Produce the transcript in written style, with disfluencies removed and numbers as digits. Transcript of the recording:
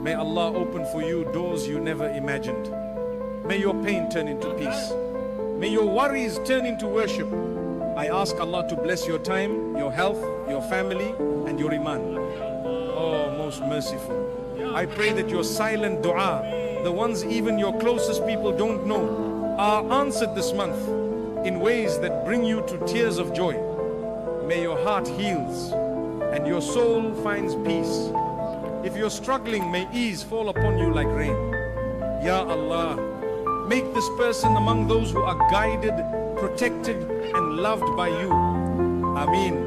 May Allah open for you doors you never imagined. May your pain turn into peace. May your worries turn into worship. I ask Allah to bless your time, your health, your family, and your iman. Oh, most merciful. I pray that your silent dua, the ones even your closest people don't know, are answered this month in ways that bring you to tears of joy. May your heart heals and your soul finds peace. If you're struggling, may ease fall upon you like rain. Ya Allah, make this person among those who are guided, protected, and loved by you. Ameen.